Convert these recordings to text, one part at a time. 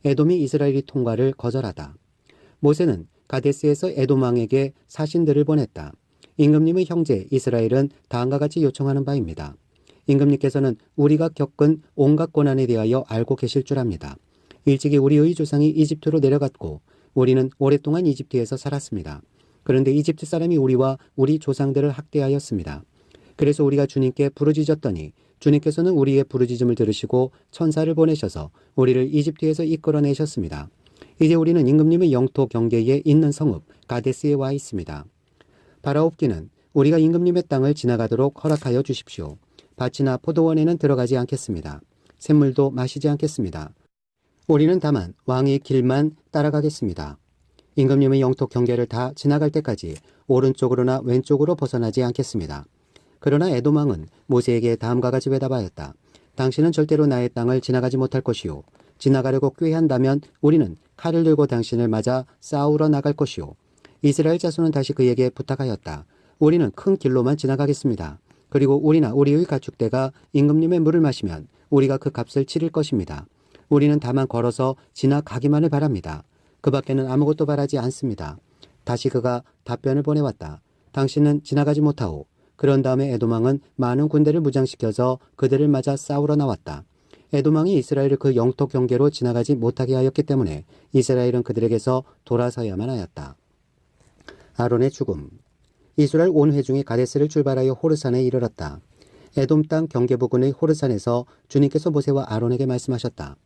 에돔이 이스라엘의 통과를 거절하다. 모세는 가데스에서 에돔 왕에게 사신들을 보냈다. 임금님의 형제 이스라엘은 다음과 같이 요청하는 바입니다. 임금님께서는 우리가 겪은 온갖 고난에 대하여 알고 계실 줄 압니다. 일찍이 우리의 조상이 이집트로 내려갔고 우리는 오랫동안 이집트에서 살았습니다. 그런데 이집트 사람이 우리와 우리 조상들을 학대하였습니다. 그래서 우리가 주님께 부르짖었더니 주님께서는 우리의 부르짖음을 들으시고 천사를 보내셔서 우리를 이집트에서 이끌어내셨습니다. 이제 우리는 임금님의 영토 경계에 있는 성읍 가데스에 와 있습니다. 바라옵기는 우리가 임금님의 땅을 지나가도록 허락하여 주십시오. 밭이나 포도원에는 들어가지 않겠습니다. 샘물도 마시지 않겠습니다. 우리는 다만 왕의 길만 따라가겠습니다. 임금님의 영토 경계를 다 지나갈 때까지 오른쪽으로나 왼쪽으로 벗어나지 않겠습니다. 그러나 에돔 왕은 모세에게 다음과 같이 대답하였다. 당신은 절대로 나의 땅을 지나가지 못할 것이요. 지나가려고 꾀한다면 우리는 칼을 들고 당신을 맞아 싸우러 나갈 것이요. 이스라엘 자손은 다시 그에게 부탁하였다. 우리는 큰 길로만 지나가겠습니다. 그리고 우리나 우리의 가축대가 임금님의 물을 마시면 우리가 그 값을 치를 것입니다. 우리는 다만 걸어서 지나가기만을 바랍니다. 그 밖에는 아무것도 바라지 않습니다. 다시 그가 답변을 보내왔다. 당신은 지나가지 못하오. 그런 다음에 에돔 왕은 많은 군대를 무장시켜서 그들을 맞아 싸우러 나왔다. 에돔 왕이 이스라엘을 그 영토 경계로 지나가지 못하게 하였기 때문에 이스라엘은 그들에게서 돌아서야만 하였다. 아론의 죽음. 이스라엘 온 회중이 가데스를 출발하여 호르산에 이르렀다. 에돔 땅 경계 부근의 호르산에서 주님께서 모세와 아론에게 말씀하셨다.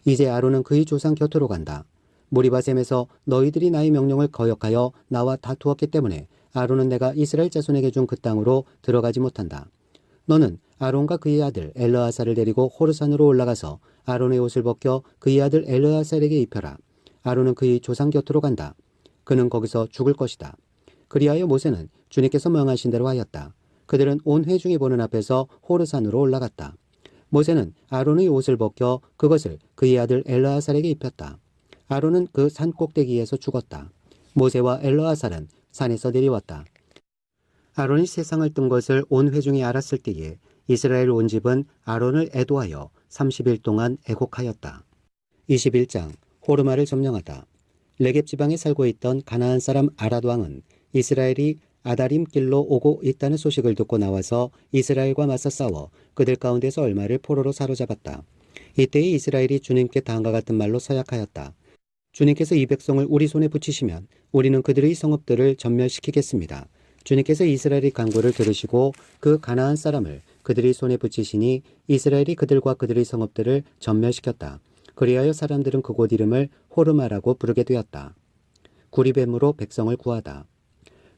이제 아론은 그의 조상 곁으로 간다. 무리바셈에서 너희들이 나의 명령을 거역하여 나와 다투었기 때문에 아론은 내가 이스라엘 자손에게 준 그 땅으로 들어가지 못한다. 너는 아론과 그의 아들 엘르아사를 데리고 호르산으로 올라가서 아론의 옷을 벗겨 그의 아들 엘르아살에게 입혀라. 아론은 그의 조상 곁으로 간다. 그는 거기서 죽을 것이다. 그리하여 모세는 주님께서 명하신 대로 하였다. 그들은 온 회중이 보는 앞에서 호르산으로 올라갔다. 모세는 아론의 옷을 벗겨 그것을 그의 아들 엘르아살에게 입혔다. 아론은 그 산 꼭대기에서 죽었다. 모세와 엘르아살은 산에서 내려왔다. 아론이 세상을 뜬 것을 온 회중이 알았을 때에 이스라엘 온 집은 아론을 애도하여 30일 동안 애곡하였다. 21장 호르마를 점령하다. 레겝 지방에 살고 있던 가나안 사람 아랏 왕은 이스라엘이 아다림 길로 오고 있다는 소식을 듣고 나와서 이스라엘과 맞서 싸워 그들 가운데서 얼마를 포로로 사로잡았다. 이때에 이스라엘이 주님께 다음과 같은 말로 서약하였다. 주님께서 이 백성을 우리 손에 붙이시면 우리는 그들의 성읍들을 전멸시키겠습니다. 주님께서 이스라엘의 간구를 들으시고 그 가나안 사람을 그들의 손에 붙이시니 이스라엘이 그들과 그들의 성읍들을 전멸시켰다. 그리하여 사람들은 그곳 이름을 호르마라고 부르게 되었다. 구리뱀으로 백성을 구하다.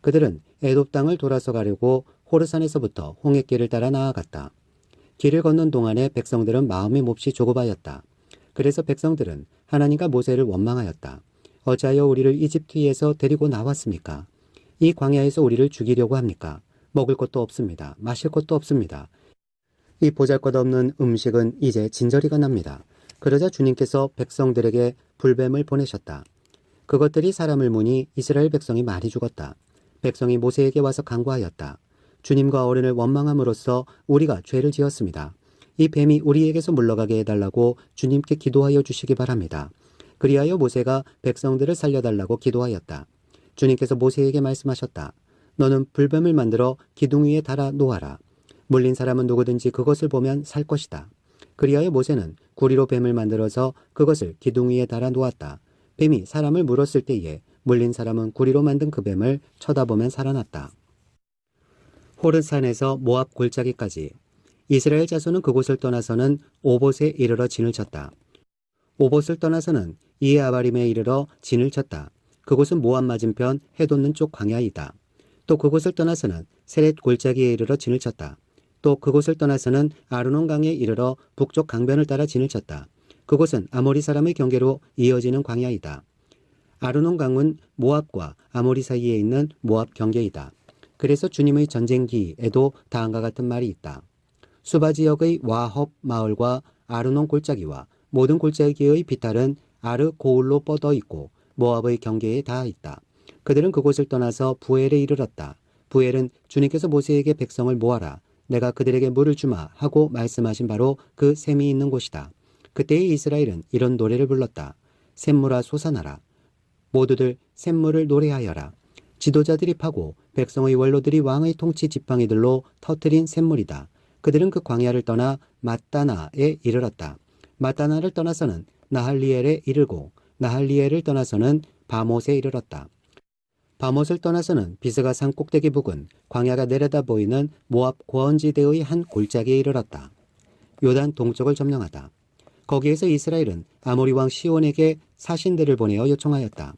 그들은 에돔 땅을 돌아서 가려고 호르산에서부터 홍해길을 따라 나아갔다. 길을 걷는 동안에 백성들은 마음이 몹시 조급하였다. 그래서 백성들은 하나님과 모세를 원망하였다. 어찌하여 우리를 이집트에서 데리고 나왔습니까? 이 광야에서 우리를 죽이려고 합니까? 먹을 것도 없습니다. 마실 것도 없습니다. 이 보잘것없는 음식은 이제 진저리가 납니다. 그러자 주님께서 백성들에게 불뱀을 보내셨다. 그것들이 사람을 무니 이스라엘 백성이 많이 죽었다. 백성이 모세에게 와서 간구하였다. 주님과 어른을 원망함으로써 우리가 죄를 지었습니다. 이 뱀이 우리에게서 물러가게 해달라고 주님께 기도하여 주시기 바랍니다. 그리하여 모세가 백성들을 살려달라고 기도하였다. 주님께서 모세에게 말씀하셨다. 너는 불뱀을 만들어 기둥 위에 달아 놓아라. 물린 사람은 누구든지 그것을 보면 살 것이다. 그리하여 모세는 구리로 뱀을 만들어서 그것을 기둥 위에 달아 놓았다. 뱀이 사람을 물었을 때에 물린 사람은 구리로 만든 그 뱀을 쳐다보면 살아났다. 호르산에서 모압 골짜기까지. 이스라엘 자손은 그곳을 떠나서는 오봇에 이르러 진을 쳤다. 오봇을 떠나서는 이에아바림에 이르러 진을 쳤다. 그곳은 모압 맞은편 해돋는 쪽 광야이다. 또 그곳을 떠나서는 세렛 골짜기에 이르러 진을 쳤다. 또 그곳을 떠나서는 아르논 강에 이르러 북쪽 강변을 따라 진을 쳤다. 그곳은 아모리 사람의 경계로 이어지는 광야이다. 아르논 강은 모압과 아모리 사이에 있는 모압 경계이다. 그래서 주님의 전쟁기에도 다음과 같은 말이 있다. 수바 지역의 와헙 마을과 아르논 골짜기와 모든 골짜기의 비탈은 아르 고울로 뻗어 있고 모압의 경계에 닿아 있다. 그들은 그곳을 떠나서 부엘에 이르렀다. 부엘은 주님께서 모세에게 백성을 모아라. 내가 그들에게 물을 주마 하고 말씀하신 바로 그 샘이 있는 곳이다. 그때의 이스라엘은 이런 노래를 불렀다. 샘물아 솟아나라. 모두들 샘물을 노래하여라. 지도자들이 파고 백성의 원로들이 왕의 통치 지팡이들로 터뜨린 샘물이다. 그들은 그 광야를 떠나 마따나에 이르렀다. 마따나를 떠나서는 나할리엘에 이르고 나할리엘을 떠나서는 바못에 이르렀다. 바못을 떠나서는 비스가 산 꼭대기 부근 광야가 내려다 보이는 모압 고원지대의 한 골짜기에 이르렀다. 요단 동쪽을 점령하다. 거기에서 이스라엘은 아모리 왕 시온에게 사신들을 보내어 요청하였다.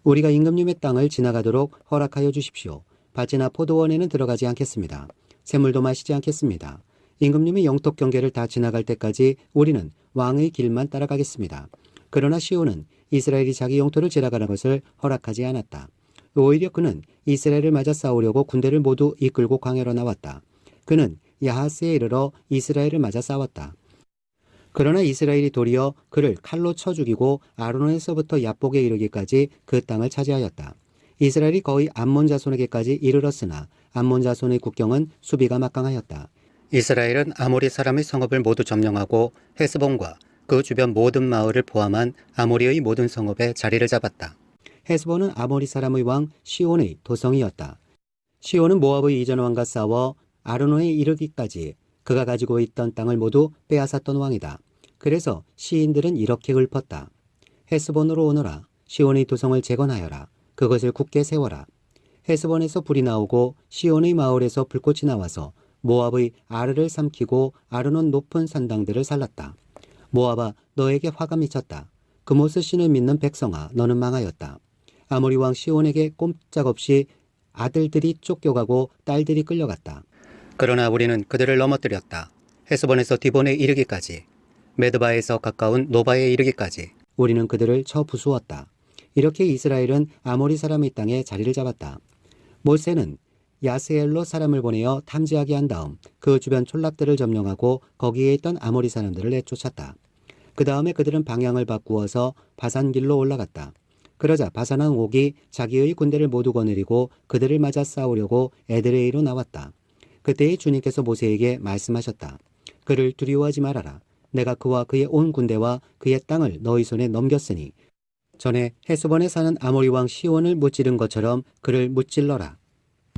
우리가 임금님의 땅을 지나가도록 허락하여 주십시오. 밭이나 포도원에는 들어가지 않겠습니다. 샘물도 마시지 않겠습니다. 임금님의 영토 경계를 다 지나갈 때까지 우리는 왕의 길만 따라가겠습니다. 그러나 시온은 이스라엘이 자기 영토를 지나가는 것을 허락하지 않았다. 오히려 그는 이스라엘을 맞아 싸우려고 군대를 모두 이끌고 광야로 나왔다. 그는 야하스에 이르러 이스라엘을 맞아 싸웠다. 그러나 이스라엘이 도리어 그를 칼로 쳐 죽이고 아르논에서부터 야복에 이르기까지 그 땅을 차지하였다. 이스라엘이 거의 암몬 자손에게까지 이르렀으나 암몬 자손의 국경은 수비가 막강하였다. 이스라엘은 아모리 사람의 성읍을 모두 점령하고 헤스본과 그 주변 모든 마을을 포함한 아모리의 모든 성읍에 자리를 잡았다. 헤스본은 아모리 사람의 왕 시온의 도성이었다. 시온은 모압의 이전 왕과 싸워 아르논에 이르기까지 그가 가지고 있던 땅을 모두 빼앗았던 왕이다. 그래서 시인들은 이렇게 읊었다. 헤스본으로 오너라. 시온의 도성을 재건하여라. 그것을 굳게 세워라. 헤스본에서 불이 나오고 시온의 마을에서 불꽃이 나와서 모압의 아르를 삼키고 아르논 높은 산당들을 살랐다. 모압아, 너에게 화가 미쳤다. 그모스 신을 믿는 백성아, 너는 망하였다. 아모리 왕 시온에게 꼼짝없이 아들들이 쫓겨가고 딸들이 끌려갔다. 그러나 우리는 그들을 넘어뜨렸다. 헤스본에서 디본에 이르기까지, 메드바에서 가까운 노바에 이르기까지 우리는 그들을 쳐 부수었다. 이렇게 이스라엘은 아모리 사람의 땅에 자리를 잡았다. 모세는 야스엘로 사람을 보내어 탐지하게 한 다음 그 주변 촌락들을 점령하고 거기에 있던 아모리 사람들을 내쫓았다. 그 다음에 그들은 방향을 바꾸어서 바산길로 올라갔다. 그러자 바산 왕 옥이 자기의 군대를 모두 거느리고 그들을 맞아 싸우려고 에드레이로 나왔다. 그때의 주님께서 모세에게 말씀하셨다. 그를 두려워하지 말아라. 내가 그와 그의 온 군대와 그의 땅을 너희 손에 넘겼으니 전에 헤스본에 사는 아모리 왕 시온을 무찌른 것처럼 그를 무찔러라.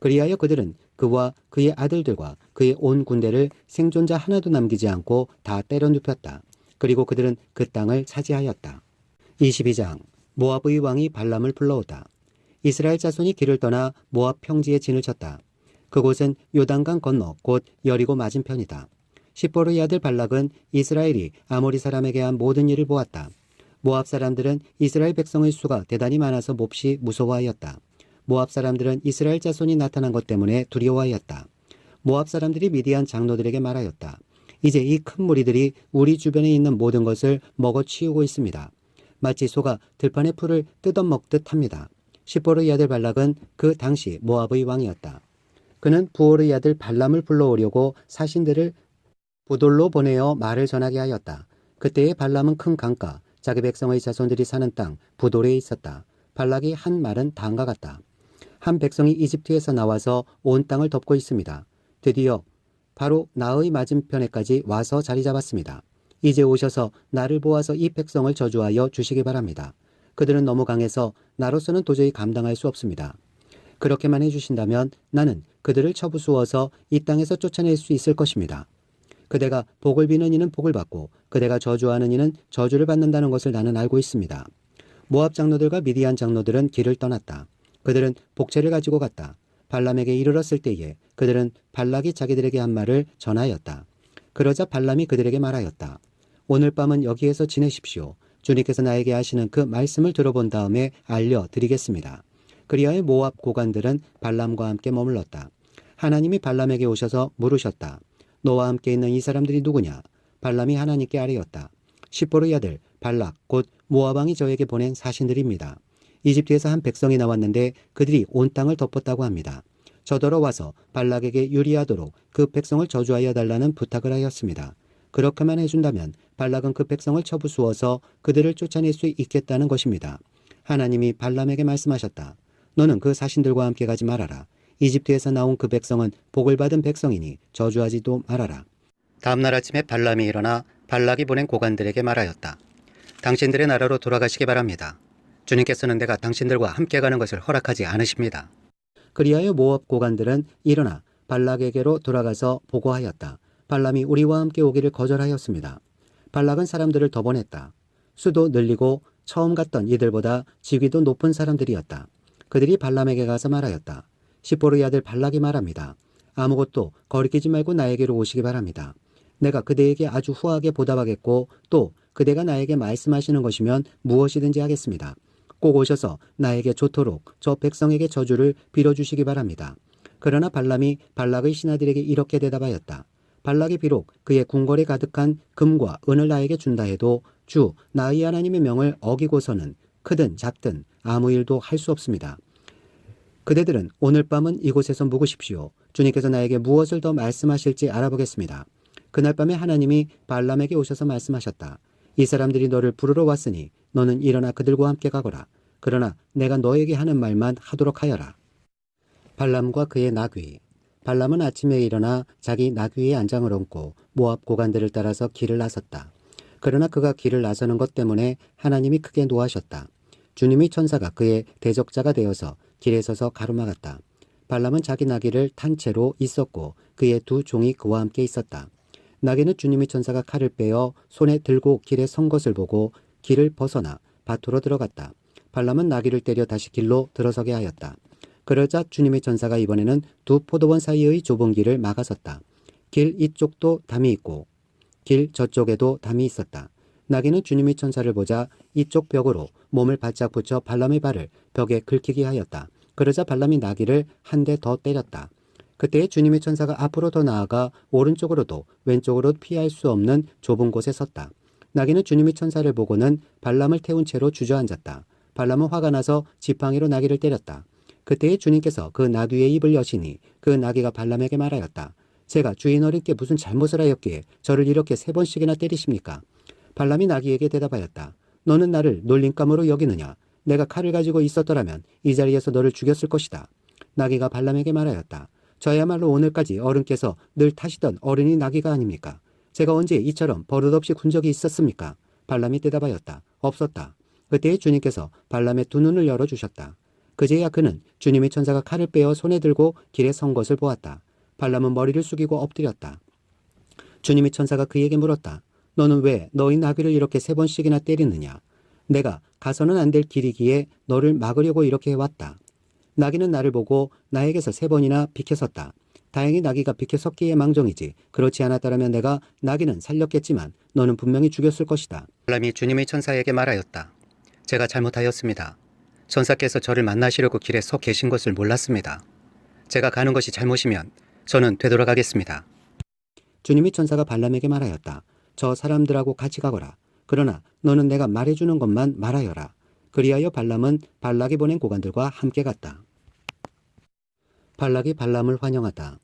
그리하여 그들은 그와 그의 아들들과 그의 온 군대를 생존자 하나도 남기지 않고 다 때려 눕혔다. 그리고 그들은 그 땅을 차지하였다. 22장 모압의 왕이 발람을 불러오다. 이스라엘 자손이 길을 떠나 모압 평지에 진을 쳤다. 그곳은 요단강 건너 곧 여리고 맞은편이다. 십보르의 아들 발락은 이스라엘이 아모리 사람에게 한 모든 일을 보았다. 모압 사람들은 이스라엘 백성의 수가 대단히 많아서 몹시 무서워하였다. 모압 사람들은 이스라엘 자손이 나타난 것 때문에 두려워하였다. 모압 사람들이 미디안 장로들에게 말하였다. 이제 이 큰 무리들이 우리 주변에 있는 모든 것을 먹어치우고 있습니다. 마치 소가 들판의 풀을 뜯어먹듯 합니다. 십보르의 아들 발락은 그 당시 모압의 왕이었다. 그는 부올의 아들 발람을 불러오려고 사신들을 부돌로 보내어 말을 전하게 하였다. 그때의 발람은 큰 강가, 자기 백성의 자손들이 사는 땅 부돌에 있었다. 발락이 한 말은 다음과 같다. 한 백성이 이집트에서 나와서 온 땅을 덮고 있습니다. 드디어 바로 나의 맞은편에까지 와서 자리 잡았습니다. 이제 오셔서 나를 보아서 이 백성을 저주하여 주시기 바랍니다. 그들은 너무 강해서 나로서는 도저히 감당할 수 없습니다. 그렇게만 해주신다면 나는 그들을 쳐부수어서 이 땅에서 쫓아낼 수 있을 것입니다. 그대가 복을 비는 이는 복을 받고 그대가 저주하는 이는 저주를 받는다는 것을 나는 알고 있습니다. 모압 장로들과 미디안 장로들은 길을 떠났다. 그들은 복채를 가지고 갔다. 발람에게 이르렀을 때에 그들은 발락이 자기들에게 한 말을 전하였다. 그러자 발람이 그들에게 말하였다. 오늘 밤은 여기에서 지내십시오. 주님께서 나에게 하시는 그 말씀을 들어본 다음에 알려드리겠습니다. 그리하여 모압 고관들은 발람과 함께 머물렀다. 하나님이 발람에게 오셔서 물으셨다. 너와 함께 있는 이 사람들이 누구냐? 발람이 하나님께 아뢰었다. 십보르의 아들 발락 곧 모압 왕이 저에게 보낸 사신들입니다. 이집트에서 한 백성이 나왔는데 그들이 온 땅을 덮었다고 합니다. 저더러 와서 발락에게 유리하도록 그 백성을 저주하여 달라는 부탁을 하였습니다. 그렇게만 해준다면 발락은 그 백성을 쳐부수어서 그들을 쫓아낼 수 있겠다는 것입니다. 하나님이 발람에게 말씀하셨다. 너는 그 사신들과 함께 가지 말아라. 이집트에서 나온 그 백성은 복을 받은 백성이니 저주하지도 말아라. 다음 날 아침에 발람이 일어나 발락이 보낸 고관들에게 말하였다. 당신들의 나라로 돌아가시기 바랍니다. 주님께서는 내가 당신들과 함께 가는 것을 허락하지 않으십니다. 그리하여 모압 고관들은 일어나 발락에게로 돌아가서 보고하였다. 발람이 우리와 함께 오기를 거절하였습니다. 발락은 사람들을 더 보냈다. 수도 늘리고 처음 갔던 이들보다 직위도 높은 사람들이었다. 그들이 발람에게 가서 말하였다. 시보르의 아들 발락이 말합니다. 아무것도 거리끼지 말고 나에게로 오시기 바랍니다. 내가 그대에게 아주 후하게 보답하겠고 또 그대가 나에게 말씀하시는 것이면 무엇이든지 하겠습니다. 꼭 오셔서 나에게 좋도록 저 백성에게 저주를 빌어주시기 바랍니다. 그러나 발람이 발락의 신하들에게 이렇게 대답하였다. 발락이 비록 그의 궁궐에 가득한 금과 은을 나에게 준다 해도 주 나의 하나님의 명을 어기고서는 크든 작든 아무 일도 할 수 없습니다. 그대들은 오늘 밤은 이곳에서 묵으십시오. 주님께서 나에게 무엇을 더 말씀하실지 알아보겠습니다. 그날 밤에 하나님이 발람에게 오셔서 말씀하셨다. 이 사람들이 너를 부르러 왔으니 너는 일어나 그들과 함께 가거라. 그러나 내가 너에게 하는 말만 하도록 하여라. 발람과 그의 나귀. 발람은 아침에 일어나 자기 나귀의 안장을 얹고 모압 고관들을 따라서 길을 나섰다. 그러나 그가 길을 나서는 것 때문에 하나님이 크게 노하셨다. 주님의 천사가 그의 대적자가 되어서 길에 서서 가로막았다. 발람은 자기 나귀를 탄 채로 있었고 그의 두 종이 그와 함께 있었다. 나귀는 주님의 천사가 칼을 빼어 손에 들고 길에 선 것을 보고 길을 벗어나 밭으로 들어갔다. 발람은 나귀를 때려 다시 길로 들어서게 하였다. 그러자 주님의 천사가 이번에는 두 포도원 사이의 좁은 길을 막아섰다. 길 이쪽도 담이 있고 길 저쪽에도 담이 있었다. 나귀는 주님의 천사를 보자 이쪽 벽으로 몸을 바짝 붙여 발람의 발을 벽에 긁히게 하였다. 그러자 발람이 나귀를 한 대 더 때렸다. 그때 주님의 천사가 앞으로 더 나아가 오른쪽으로도 왼쪽으로도 피할 수 없는 좁은 곳에 섰다. 나귀는 주님의 천사를 보고는 발람을 태운 채로 주저앉았다. 발람은 화가 나서 지팡이로 나귀를 때렸다. 그때에 주님께서 그 나귀의 입을 여시니 그 나귀가 발람에게 말하였다. 제가 주인 어린께 무슨 잘못을 하였기에 저를 이렇게 3번씩이나 때리십니까? 발람이 나귀에게 대답하였다. 너는 나를 놀림감으로 여기느냐? 내가 칼을 가지고 있었더라면 이 자리에서 너를 죽였을 것이다. 나귀가 발람에게 말하였다. 저야말로 오늘까지 어른께서 늘 타시던 어린이 나귀가 아닙니까? 제가 언제 이처럼 버릇없이 군 적이 있었습니까? 발람이 대답하였다. 없었다. 그때에 주님께서 발람의 두 눈을 열어주셨다. 그제야 그는 주님의 천사가 칼을 빼어 손에 들고 길에 선 것을 보았다. 발람은 머리를 숙이고 엎드렸다. 주님의 천사가 그에게 물었다. 너는 왜 너희 나귀를 이렇게 3번씩이나 때리느냐? 내가 가서는 안 될 길이기에 너를 막으려고 이렇게 해왔다. 나귀는 나를 보고 나에게서 3번이나 비켜섰다. 다행히 나귀가 비켜섰기에 망정이지. 그렇지 않았더라면 내가 나귀는 살렸겠지만 너는 분명히 죽였을 것이다. 발람이 주님의 천사에게 말하였다. 제가 잘못하였습니다. 천사께서 저를 만나시려고 길에 서 계신 것을 몰랐습니다. 제가 가는 것이 잘못이면 저는 되돌아가겠습니다. 주님의 천사가 발람에게 말하였다. 저 사람들하고 같이 가거라. 그러나 너는 내가 말해주는 것만 말하여라. 그리하여 발람은 발락이 보낸 고관들과 함께 갔다. 발락이 발람을 환영하다.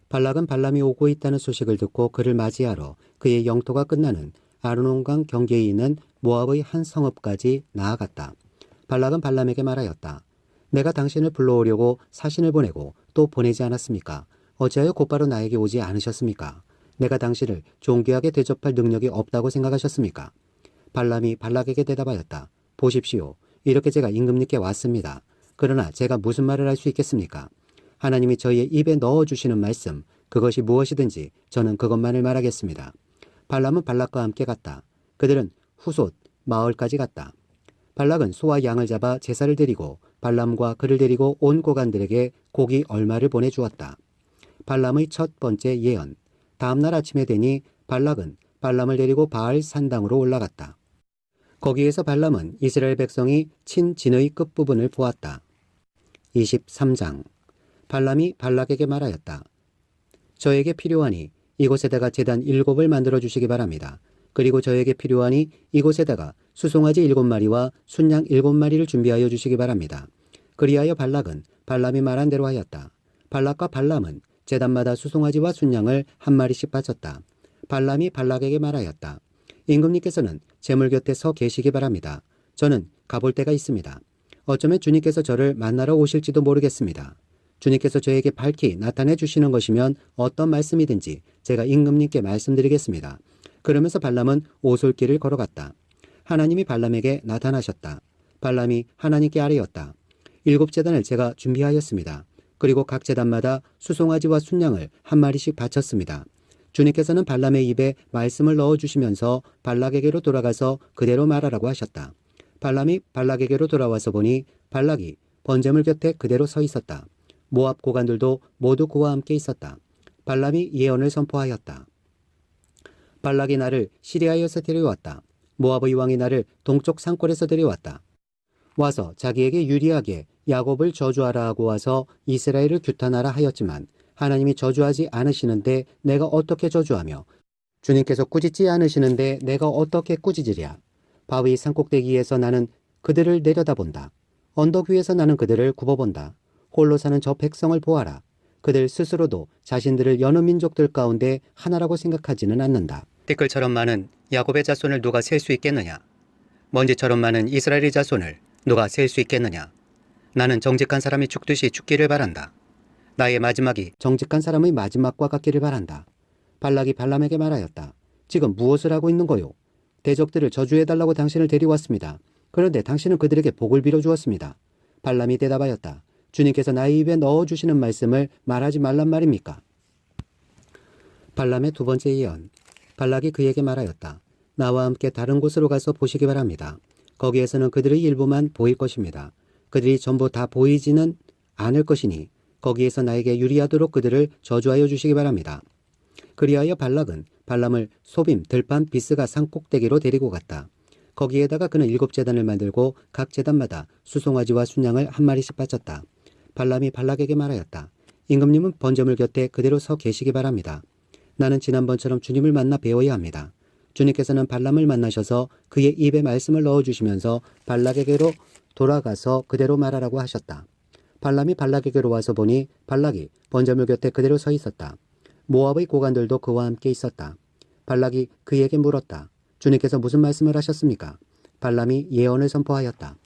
발락은 발람이 오고 있다는 소식을 듣고 그를 맞이하러 그의 영토가 끝나는 아르논강 경계에 있는 모압의 한 성읍까지 나아갔다. 발락은 발람에게 말하였다. 내가 당신을 불러오려고 사신을 보내고 또 보내지 않았습니까? 어찌하여 곧바로 나에게 오지 않으셨습니까? 내가 당신을 존귀하게 대접할 능력이 없다고 생각하셨습니까? 발람이 발락에게 대답하였다. 보십시오. 이렇게 제가 임금님께 왔습니다. 그러나 제가 무슨 말을 할 수 있겠습니까? 하나님이 저희의 입에 넣어주시는 말씀, 그것이 무엇이든지 저는 그것만을 말하겠습니다. 발람은 발락과 함께 갔다. 그들은 후솥 마을까지 갔다. 발락은 소와 양을 잡아 제사를 드리고 발람과 그를 데리고 온 고관들에게 고기 얼마를 보내주었다. 발람의 첫 번째 예언. 다음 날 아침에 되니 발락은 발람을 데리고 바알 산당으로 올라갔다. 거기에서 발람은 이스라엘 백성이 친 진의 끝부분을 보았다. 23장. 발람이 발락에게 말하였다. 저에게 필요하니 이곳에다가 제단 7을 만들어 주시기 바랍니다. 그리고 저에게 필요하니 이곳에다가 수송아지 7마리와 순양 7마리를 준비하여 주시기 바랍니다. 그리하여 발락은 발람이 말한 대로 하였다. 발락과 발람은 제단마다 수송아지와 순양을 한 마리씩 바쳤다. 발람이 발락에게 말하였다. 임금님께서는 제물 곁에 서 계시기 바랍니다. 저는 가볼 데가 있습니다. 어쩌면 주님께서 저를 만나러 오실지도 모르겠습니다. 주님께서 저에게 밝히 나타내 주시는 것이면 어떤 말씀이든지 제가 임금님께 말씀드리겠습니다. 그러면서 발람은 오솔길을 걸어갔다. 하나님이 발람에게 나타나셨다. 발람이 하나님께 아뢰었다. 7제단을 제가 준비하였습니다. 그리고 각 제단마다 수송아지와 순양을 한 마리씩 바쳤습니다. 주님께서는 발람의 입에 말씀을 넣어주시면서 발락에게로 돌아가서 그대로 말하라고 하셨다. 발람이 발락에게로 돌아와서 보니 발락이 번제물 곁에 그대로 서 있었다. 모압 고관들도 모두 그와 함께 있었다. 발람이 예언을 선포하였다. 발락이 나를 시리아에서 데려왔다. 모압의 왕이 나를 동쪽 산골에서 데려왔다. 와서 자기에게 유리하게 야곱을 저주하라 하고 와서 이스라엘을 규탄하라 하였지만 하나님이 저주하지 않으시는데 내가 어떻게 저주하며 주님께서 꾸짖지 않으시는데 내가 어떻게 꾸짖으랴. 바위 산꼭대기에서 나는 그들을 내려다본다. 언덕 위에서 나는 그들을 굽어본다. 홀로 사는 저 백성을 보아라. 그들 스스로도 자신들을 여느 민족들 가운데 하나라고 생각하지는 않는다. 띠끌처럼 많은 야곱의 자손을 누가 셀 수 있겠느냐. 먼지처럼 많은 이스라엘의 자손을 누가 셀 수 있겠느냐. 나는 정직한 사람이 죽듯이 죽기를 바란다. 나의 마지막이 정직한 사람의 마지막과 같기를 바란다. 발락이 발람에게 말하였다. 지금 무엇을 하고 있는 거요? 대적들을 저주해달라고 당신을 데려왔습니다. 그런데 당신은 그들에게 복을 빌어주었습니다. 발람이 대답하였다. 주님께서 나의 입에 넣어주시는 말씀을 말하지 말란 말입니까? 발람의 두 번째 예언. 발락이 그에게 말하였다. 나와 함께 다른 곳으로 가서 보시기 바랍니다. 거기에서는 그들의 일부만 보일 것입니다. 그들이 전부 다 보이지는 않을 것이니 거기에서 나에게 유리하도록 그들을 저주하여 주시기 바랍니다. 그리하여 발락은 발람을 소빔 들판 비스가 산꼭대기로 데리고 갔다. 거기에다가 그는 7제단을 만들고 각 제단마다 수송아지와 순양을 한 마리씩 바쳤다. 발람이 발락에게 말하였다. 임금님은 번제물 곁에 그대로 서 계시기 바랍니다. 나는 지난번처럼 주님을 만나 배워야 합니다. 주님께서는 발람을 만나셔서 그의 입에 말씀을 넣어주시면서 발락에게로 돌아가서 그대로 말하라고 하셨다. 발람이 발락에게로 와서 보니 발락이 번제물 곁에 그대로 서 있었다. 모압의 고관들도 그와 함께 있었다. 발락이 그에게 물었다. 주님께서 무슨 말씀을 하셨습니까? 발람이 예언을 선포하였다.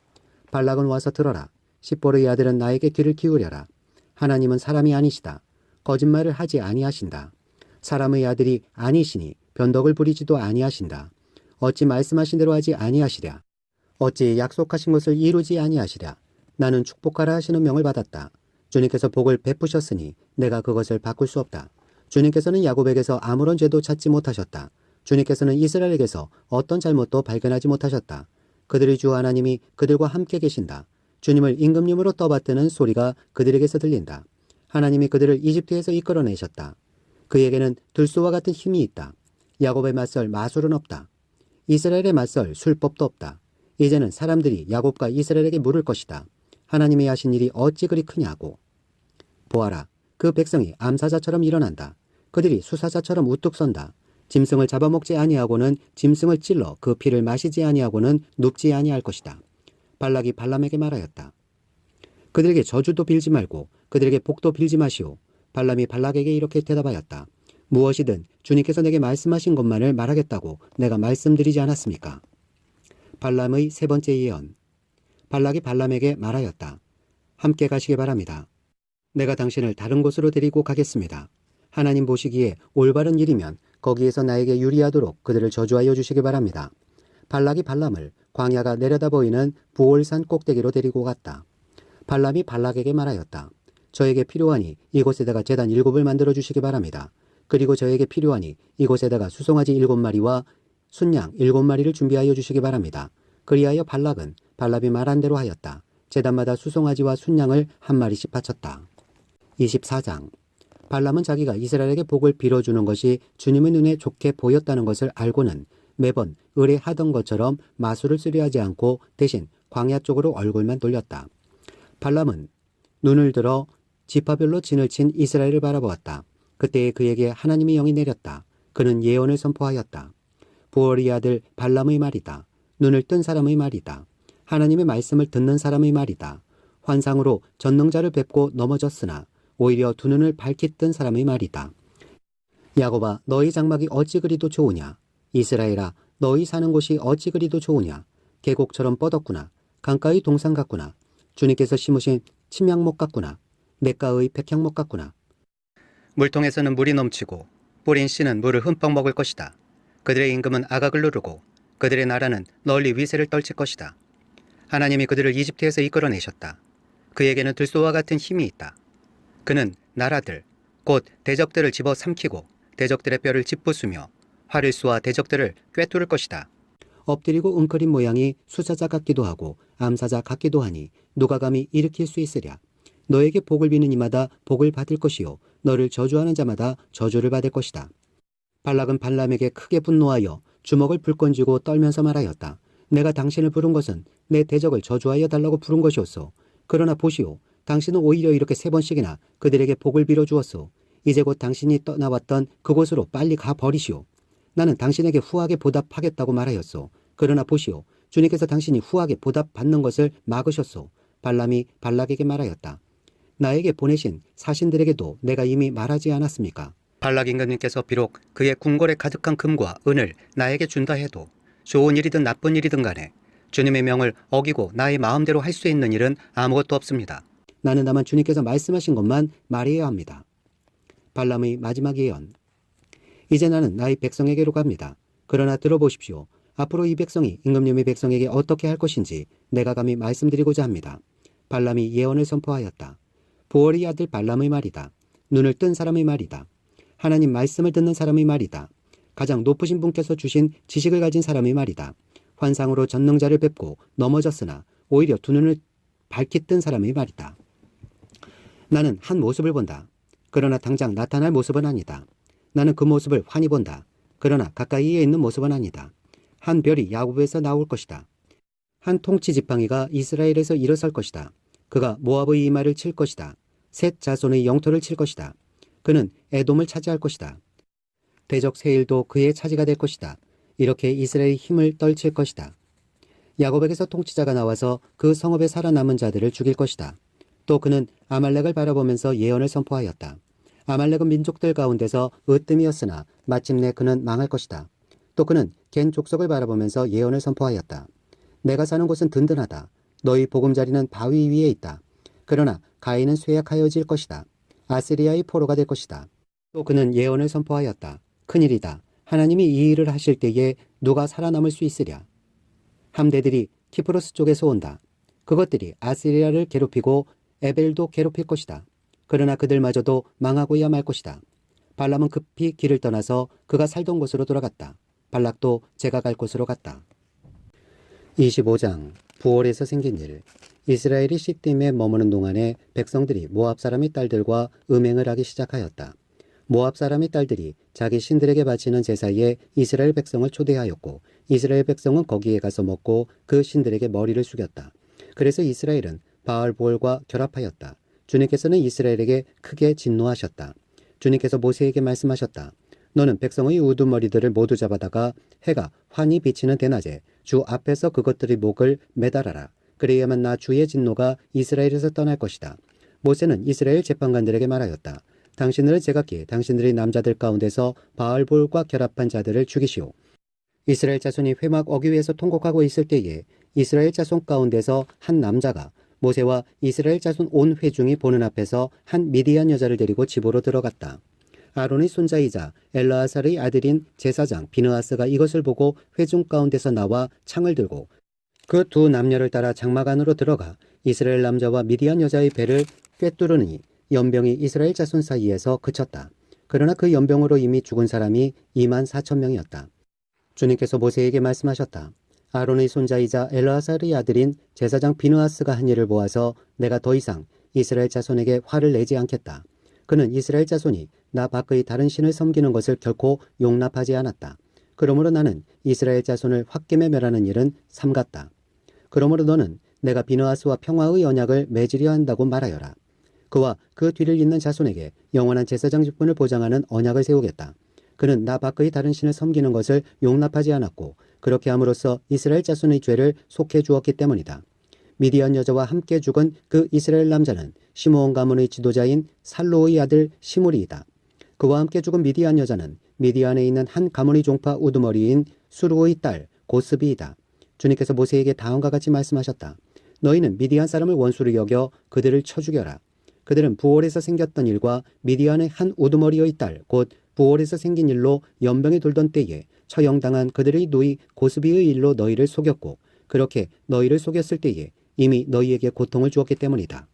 발락은 와서 들어라. 십보르의 아들은 나에게 귀를 기울여라. 하나님은 사람이 아니시다. 거짓말을 하지 아니하신다. 사람의 아들이 아니시니 변덕을 부리지도 아니하신다. 어찌 말씀하신 대로 하지 아니하시랴. 어찌 약속하신 것을 이루지 아니하시랴. 나는 축복하라 하시는 명을 받았다. 주님께서 복을 베푸셨으니 내가 그것을 바꿀 수 없다. 주님께서는 야곱에게서 아무런 죄도 찾지 못하셨다. 주님께서는 이스라엘에게서 어떤 잘못도 발견하지 못하셨다. 그들의 주 하나님이 그들과 함께 계신다. 주님을 임금님으로 떠받드는 소리가 그들에게서 들린다. 하나님이 그들을 이집트에서 이끌어내셨다. 그에게는 들소와 같은 힘이 있다. 야곱의 맞설 마술은 없다. 이스라엘의 맞설 술법도 없다. 이제는 사람들이 야곱과 이스라엘에게 물을 것이다. 하나님이 하신 일이 어찌 그리 크냐고. 보아라. 그 백성이 암사자처럼 일어난다. 그들이 수사자처럼 우뚝 선다. 짐승을 잡아먹지 아니하고는 짐승을 찔러 그 피를 마시지 아니하고는 눕지 아니할 것이다. 발락이 발람에게 말하였다. 그들에게 저주도 빌지 말고 그들에게 복도 빌지 마시오. 발람이 발락에게 이렇게 대답하였다. 무엇이든 주님께서 내게 말씀하신 것만을 말하겠다고 내가 말씀드리지 않았습니까? 발람의 세 번째 예언. 발락이 발람에게 말하였다. 함께 가시기 바랍니다. 내가 당신을 다른 곳으로 데리고 가겠습니다. 하나님 보시기에 올바른 일이면 거기에서 나에게 유리하도록 그들을 저주하여 주시기 바랍니다. 발락이 발람을 광야가 내려다 보이는 부올산 꼭대기로 데리고 갔다. 발람이 발락에게 말하였다. 저에게 필요하니 이곳에다가 제단 7을 만들어 주시기 바랍니다. 그리고 저에게 필요하니 이곳에다가 수송아지 7마리와 순양 7마리를 준비하여 주시기 바랍니다. 그리하여 발락은 발람이 말한 대로 하였다. 제단마다 수송아지와 순양을 한 마리씩 바쳤다. 24장. 발람은 자기가 이스라엘에게 복을 빌어주는 것이 주님의 눈에 좋게 보였다는 것을 알고는 매번 의뢰하던 것처럼 마술을 쓰려 하지 않고 대신 광야 쪽으로 얼굴만 돌렸다. 발람은 눈을 들어 지파별로 진을 친 이스라엘을 바라보았다. 그때에 그에게 하나님의 영이 내렸다. 그는 예언을 선포하였다. 부올의 아들 발람의 말이다. 눈을 뜬 사람의 말이다. 하나님의 말씀을 듣는 사람의 말이다. 환상으로 전능자를 뵙고 넘어졌으나 오히려 두 눈을 밝히 뜬 사람의 말이다. 야곱아, 너희 장막이 어찌 그리도 좋으냐. 이스라엘아, 너희 사는 곳이 어찌 그리도 좋으냐. 계곡처럼 뻗었구나. 강가의 동산 같구나. 주님께서 심으신 침향목 같구나. 냇가의 백향목 같구나. 물통에서는 물이 넘치고 뿌린 씨는 물을 흠뻑 먹을 것이다. 그들의 임금은 아각을 누르고 그들의 나라는 널리 위세를 떨칠 것이다. 하나님이 그들을 이집트에서 이끌어내셨다. 그에게는 들소와 같은 힘이 있다. 그는 나라들, 곧 대적들을 집어삼키고 대적들의 뼈를 짚부수며 활을 쏘아 대적들을 꿰뚫을 것이다. 엎드리고 웅크린 모양이 수사자 같기도 하고 암사자 같기도 하니 누가 감히 일으킬 수 있으랴. 너에게 복을 비는 이마다 복을 받을 것이요 너를 저주하는 자마다 저주를 받을 것이다. 발락은 발람에게 크게 분노하여 주먹을 불끈 쥐고 떨면서 말하였다. 내가 당신을 부른 것은 내 대적을 저주하여 달라고 부른 것이었소. 그러나 보시오. 당신은 오히려 이렇게 3번씩이나 그들에게 복을 빌어 주었소. 이제 곧 당신이 떠나왔던 그곳으로 빨리 가버리시오. 나는 당신에게 후하게 보답하겠다고 말하였소. 그러나 보시오. 주님께서 당신이 후하게 보답받는 것을 막으셨소. 발람이 발락에게 말하였다. 나에게 보내신 사신들에게도 내가 이미 말하지 않았습니까? 발락 임금님께서 비록 그의 궁궐에 가득한 금과 은을 나에게 준다 해도 좋은 일이든 나쁜 일이든 간에 주님의 명을 어기고 나의 마음대로 할 수 있는 일은 아무것도 없습니다. 나는 다만 주님께서 말씀하신 것만 말해야 합니다. 발람의 마지막 예언. 이제 나는 나의 백성에게로 갑니다. 그러나 들어보십시오. 앞으로 이 백성이 임금님의 백성에게 어떻게 할 것인지 내가 감히 말씀드리고자 합니다. 발람이 예언을 선포하였다. 부올의 아들 발람의 말이다. 눈을 뜬 사람의 말이다. 하나님 말씀을 듣는 사람의 말이다. 가장 높으신 분께서 주신 지식을 가진 사람의 말이다. 환상으로 전능자를 뵙고 넘어졌으나 오히려 두 눈을 밝히 뜬 사람의 말이다. 나는 한 모습을 본다. 그러나 당장 나타날 모습은 아니다. 나는 그 모습을 환히 본다. 그러나 가까이에 있는 모습은 아니다. 한 별이 야곱에서 나올 것이다. 한 통치 지팡이가 이스라엘에서 일어설 것이다. 그가 모압의 이마를 칠 것이다. 셋 자손의 영토를 칠 것이다. 그는 에돔을 차지할 것이다. 대적 세일도 그의 차지가 될 것이다. 이렇게 이스라엘의 힘을 떨칠 것이다. 야곱에게서 통치자가 나와서 그 성읍에 살아남은 자들을 죽일 것이다. 또 그는 아말렉을 바라보면서 예언을 선포하였다. 아말렉은 민족들 가운데서 으뜸이었으나 마침내 그는 망할 것이다. 또 그는 겐 족속을 바라보면서 예언을 선포하였다. 내가 사는 곳은 든든하다. 너희 보금자리는 바위 위에 있다. 그러나 가인은 쇠약하여질 것이다. 아시리아의 포로가 될 것이다. 또 그는 예언을 선포하였다. 큰일이다. 하나님이 이 일을 하실 때에 누가 살아남을 수 있으랴. 함대들이 키프로스 쪽에서 온다. 그것들이 아시리아를 괴롭히고 에벨도 괴롭힐 것이다. 그러나 그들마저도 망하고야 말 것이다. 발람은 급히 길을 떠나서 그가 살던 곳으로 돌아갔다. 발락도 제가 갈 곳으로 갔다. 25장 부올에서 생긴 일. 이스라엘이 시딤에 머무는 동안에 백성들이 모압 사람의 딸들과 음행을 하기 시작하였다. 모압 사람의 딸들이 자기 신들에게 바치는 제사에 이스라엘 백성을 초대하였고 이스라엘 백성은 거기에 가서 먹고 그 신들에게 머리를 숙였다. 그래서 이스라엘은 바알 부올과 결합하였다. 주님께서는 이스라엘에게 크게 진노하셨다. 주님께서 모세에게 말씀하셨다. 너는 백성의 우두머리들을 모두 잡아다가 해가 환히 비치는 대낮에 주 앞에서 그것들의 목을 매달아라. 그래야만 나 주의 진노가 이스라엘에서 떠날 것이다. 모세는 이스라엘 재판관들에게 말하였다. 당신들은 제각기 당신들의 남자들 가운데서 바알볼과 결합한 자들을 죽이시오. 이스라엘 자손이 회막 어귀에서 통곡하고 있을 때에 이스라엘 자손 가운데서 한 남자가 모세와 이스라엘 자손 온 회중이 보는 앞에서 한 미디안 여자를 데리고 집으로 들어갔다. 아론의 손자이자 엘라아살의 아들인 제사장 비느하스가 이것을 보고 회중 가운데서 나와 창을 들고 그 두 남녀를 따라 장막 안으로 들어가 이스라엘 남자와 미디안 여자의 배를 꿰뚫으니 연병이 이스라엘 자손 사이에서 그쳤다. 그러나 그 연병으로 이미 죽은 사람이 24,000명이었다. 주님께서 모세에게 말씀하셨다. 아론의 손자이자 엘라아살의 아들인 제사장 비느하스가 한 일을 보아서 내가 더 이상 이스라엘 자손에게 화를 내지 않겠다. 그는 이스라엘 자손이 나 밖의 다른 신을 섬기는 것을 결코 용납하지 않았다. 그러므로 나는 이스라엘 자손을 홧김에 멸하는 일은 삼갔다. 그러므로 너는 내가 비느하스와 평화의 언약을 맺으려 한다고 말하여라. 그와 그 뒤를 잇는 자손에게 영원한 제사장 직분을 보장하는 언약을 세우겠다. 그는 나 밖의 다른 신을 섬기는 것을 용납하지 않았고 그렇게 함으로써 이스라엘 자손의 죄를 속해 주었기 때문이다. 미디안 여자와 함께 죽은 그 이스라엘 남자는 시므온 가문의 지도자인 살로의 아들 시므리이다. 그와 함께 죽은 미디안 여자는 미디안에 있는 한 가문의 종파 우두머리인 수르의 딸 고스비이다. 주님께서 모세에게 다음과 같이 말씀하셨다. 너희는 미디안 사람을 원수로 여겨 그들을 쳐 죽여라. 그들은 부올에서 생겼던 일과 미디안의 한 우두머리의 딸 곧 부올에서 생긴 일로 연병에 돌던 때에 처형당한 그들의 누이 고스비의 일로 너희를 속였고 그렇게 너희를 속였을 때에 이미 너희에게 고통을 주었기 때문이다.